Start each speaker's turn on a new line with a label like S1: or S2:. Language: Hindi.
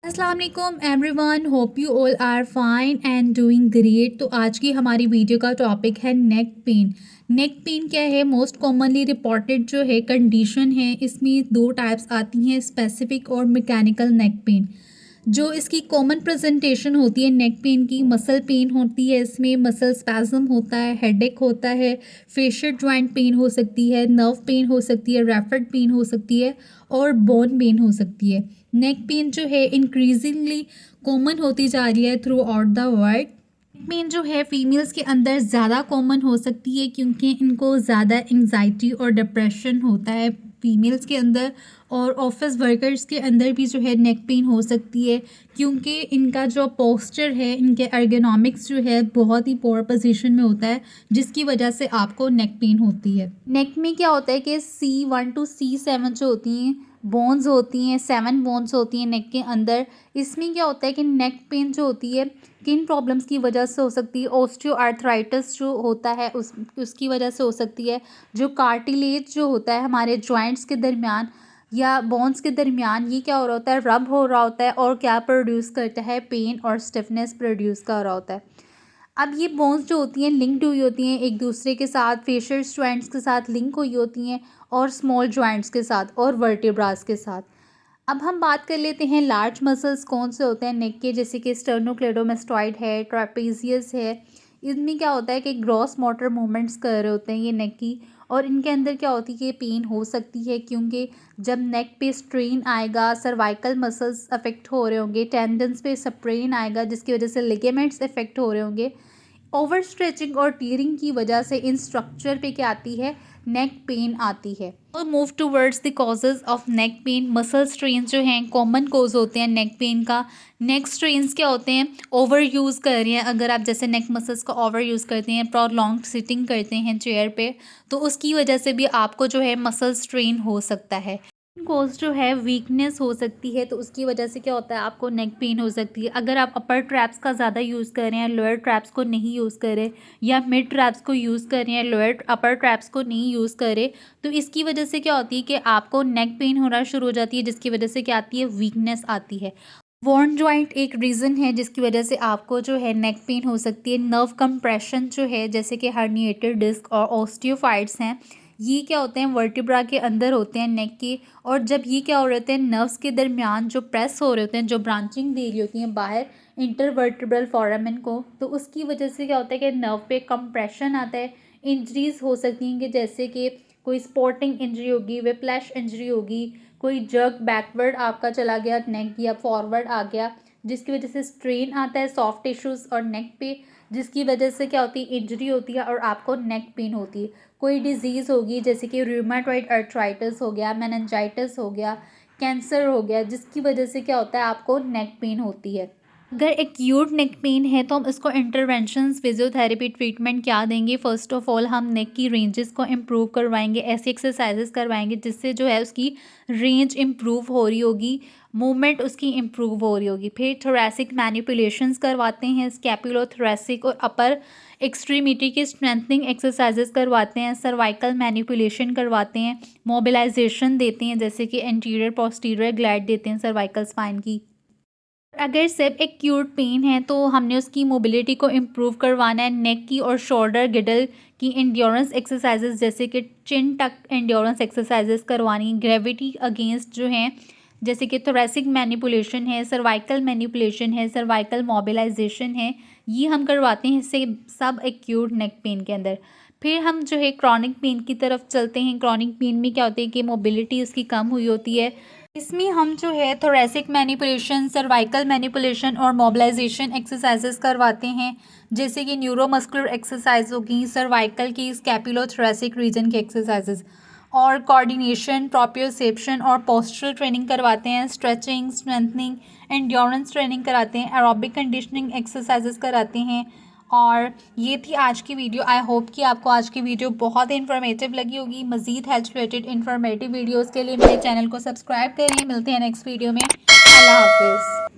S1: अस्सलाम वालेकुम everyone, hope you all are fine and doing great. तो आज की हमारी वीडियो का टॉपिक है नेक पेन। नेक पेन क्या है? मोस्ट कॉमनली रिपोर्टेड जो है कंडीशन है, इसमें दो टाइप्स आती हैं, स्पेसिफिक और मैकेनिकल नेक पेन। जो इसकी कॉमन प्रेजेंटेशन होती है नेक पेन की, मसल पेन होती है, इसमें मसल स्पैज़म होता है, हेडेक होता है, फेशियल जॉइंट पेन हो सकती है, नर्व पेन हो सकती है, रैपिड पेन हो सकती है और बोन पेन हो सकती है। नेक पेन जो है इंक्रीजिंगली कॉमन होती जा रही है throughout the world. Pain जो है फीमेल्स के अंदर ज़्यादा कॉमन हो सकती है क्योंकि इनको ज़्यादा एंजाइटी और डिप्रेशन होता है फीमेल्स के अंदर, और ऑफिस वर्कर्स के अंदर भी जो है नेक पेन हो सकती है क्योंकि इनका जो पोस्चर है, इनके एर्गोनॉमिक्स जो है बहुत ही पोअर पोजीशन में होता है, जिसकी वजह से आपको नेक पेन होती है। नेक में क्या होता है कि C1 to C7 जो होती हैं बोन्स होती हैं, 7 बोन्स होती हैं नेक के अंदर। इसमें क्या होता है कि नेक पेन जो होती है किन प्रॉब्लम्स की वजह से हो सकती है? ऑस्टियोआर्थराइटिस जो होता है उसकी वजह से हो सकती है। जो कार्टिलेज जो होता है हमारे जॉइंट्स के दरमियान या बोन्स के दरमियान, ये क्या हो रहा होता है? रब हो रहा होता है और क्या प्रोड्यूस करता है? पेन और स्टिफनेस प्रोड्यूस कर रहा होता है। अब ये बोन्स जो होती हैं लिंक्ड हुई होती हैं एक दूसरे के साथ, फेशियल जॉइंट्स के साथ लिंक हुई होती हैं और स्मॉल जॉइंट्स के साथ और वर्टेब्रास के साथ। अब हम बात कर लेते हैं लार्ज मसल्स कौन से होते हैं नेक के, जैसे कि स्टर्नोक्लेडोमास्टॉइड है, ट्रापेजियस है। इनमें क्या होता है कि ग्रॉस मोटर मूवमेंट्स कर रहे होते हैं ये नेक की, और इनके अंदर क्या होती है कि पेन हो सकती है क्योंकि जब नेक पे स्ट्रेन आएगा, सर्वाइकल मसल्स अफेक्ट हो रहे होंगे, टेंडन्स पे स्ट्रेन आएगा जिसकी वजह से लिगामेंट्स अफेक्ट हो रहे होंगे। ओवर स्ट्रेचिंग और टीयरिंग की वजह से इन स्ट्रक्चर पे क्या आती है? नेक पेन आती है। और move towards the causes of neck pain. Muscle strain जो हैं कॉमन कोज होते हैं नेक पेन का। नेक स्ट्रेन्स क्या होते हैं? ओवर यूज़ कर रहे हैं, अगर आप जैसे नेक मसल्स को ओवर यूज़ करते हैं, प्रोलॉन्ग सिटिंग करते हैं चेयर पे, तो उसकी वजह से भी आपको जो है मसल स्ट्रेन हो सकता है। कोज जो है वीकनेस हो सकती है, तो उसकी वजह से क्या होता है? आपको नेक पेन हो सकती है। अगर आप अपर ट्रैप्स का ज़्यादा यूज़ कर रहे हैं, लोअर ट्रैप्स को नहीं यूज़ करें, या मिड ट्रैप्स को यूज़ कर रहे हैं, लोअर अपर ट्रैप्स को नहीं यूज़ करें, तो इसकी वजह से क्या होती है कि आपको नेक पेन होना शुरू हो जाती है, जिसकी वजह से क्या आती है? वीकनेस आती है। वॉर्न जॉइंट एक रीज़न है जिसकी वजह से आपको जो है नेक पेन हो सकती है। नर्व कंप्रेशन जो है, जैसे कि हर्निएटेड डिस्क और ऑस्टियोफाइट्स हैं, ये क्या होते हैं? वर्टिब्रा के अंदर होते हैं नेक के, और जब ये क्या हो रहे होते हैं नर्व्स के दरमियान जो प्रेस हो रहे होते हैं, जो ब्रांचिंग दे रही होती हैं बाहर इंटरवर्टिब्रल फोरामेन को, तो उसकी वजह से क्या होता है कि नर्व पे कंप्रेशन आता है। इंजरीज हो सकती हैं कि जैसे कि कोई स्पॉटिंग इंजरी होगी, विप्लैश इंजरी होगी, कोई जर्क बैकवर्ड आपका चला गया नेक या फॉरवर्ड आ गया, जिसकी वजह से स्ट्रेन आता है सॉफ्ट टिश्यूज़ और नेक पे, जिसकी वजह से क्या होती है? इंजरी होती है और आपको नेक पेन होती है। कोई डिज़ीज़ होगी जैसे कि रूमेटॉइड अर्थराइटिस हो गया, मेनिंजाइटिस हो गया, कैंसर हो गया, जिसकी वजह से क्या होता है? आपको नेक पेन होती है। अगर एक्यूट नेक पेन है तो हम इसको इंटरवेंशंस फिजियोथेरेपी ट्रीटमेंट क्या देंगे? फ़र्स्ट ऑफ़ ऑल हम नेक की रेंजेस को इम्प्रूव करवाएंगे, ऐसी एक्सरसाइजेस करवाएंगे जिससे जो है उसकी रेंज इम्प्रूव हो रही होगी, मूवमेंट उसकी इम्प्रूव हो रही होगी। फिर थोरेसिक मैनिपुलेशंस करवाते हैं, स्कैपुलोथोरेसिक और अपर एक्सट्रीमिटी की स्ट्रेंथनिंग एक्सरसाइजेस करवाते हैं, सर्वाइकल मैनिपुलेशन करवाते हैं, मोबिलाइजेशन देते हैं, जैसे कि एंटीरियर पोस्टीरियर ग्लैड देते हैं सर्वाइकल स्पाइन की। अगर सिर्फ एक्यूट पेन है तो हमने उसकी मोबिलिटी को इम्प्रूव करवाना है। नेक की और शोल्डर गिडल की एंड्योरेंस एक्सरसाइजेस, जैसे कि चिन टक एंड्योरेंस एक्सरसाइजेस करवानी, ग्रेविटी अगेंस्ट जो हैं, जैसे कि थोरेसिक मैनिपुलेशन है, सर्वाइकल मैनिपुलेशन है, सर्वाइकल मोबिलाइजेशन है, ये हम करवाते हैं इससे सब एक्यूट नेक पेन के अंदर। फिर हम जो है क्रॉनिक पेन की तरफ चलते हैं। क्रॉनिक पेन में क्या होती है कि मोबिलिटी उसकी कम हुई होती है। इसमें हम जो है थोरेसिक मैनिपुलेशन, सर्वाइकल मैनिपुलेशन और मोबिलाइजेशन एक्सरसाइजेस करवाते हैं, जैसे कि न्यूरोमस्कुलर एक्सरसाइज होगी, सर्वाइकल की, स्कैपुलोथोरेसिक रीजन की एक्सरसाइजेस, और कोऑर्डिनेशन, प्रोप्रियोसेप्शन और पोस्चरल ट्रेनिंग करवाते हैं, स्ट्रेचिंग, स्ट्रेंथनिंग, एंड्योरेंस ट्रेनिंग कराते हैं, एरोबिक कंडीशनिंग एक्सरसाइजेस कराते हैं। और ये थी आज की वीडियो। आई होप कि आपको आज की वीडियो बहुत इन्फॉर्मेटिव लगी होगी। मज़ीद हेल्थ रिलेटेड इन्फॉर्मेटिव वीडियोज़ के लिए मेरे चैनल को सब्सक्राइब करें। मिलते हैं नेक्स्ट वीडियो में। अल्लाह हाफिज़।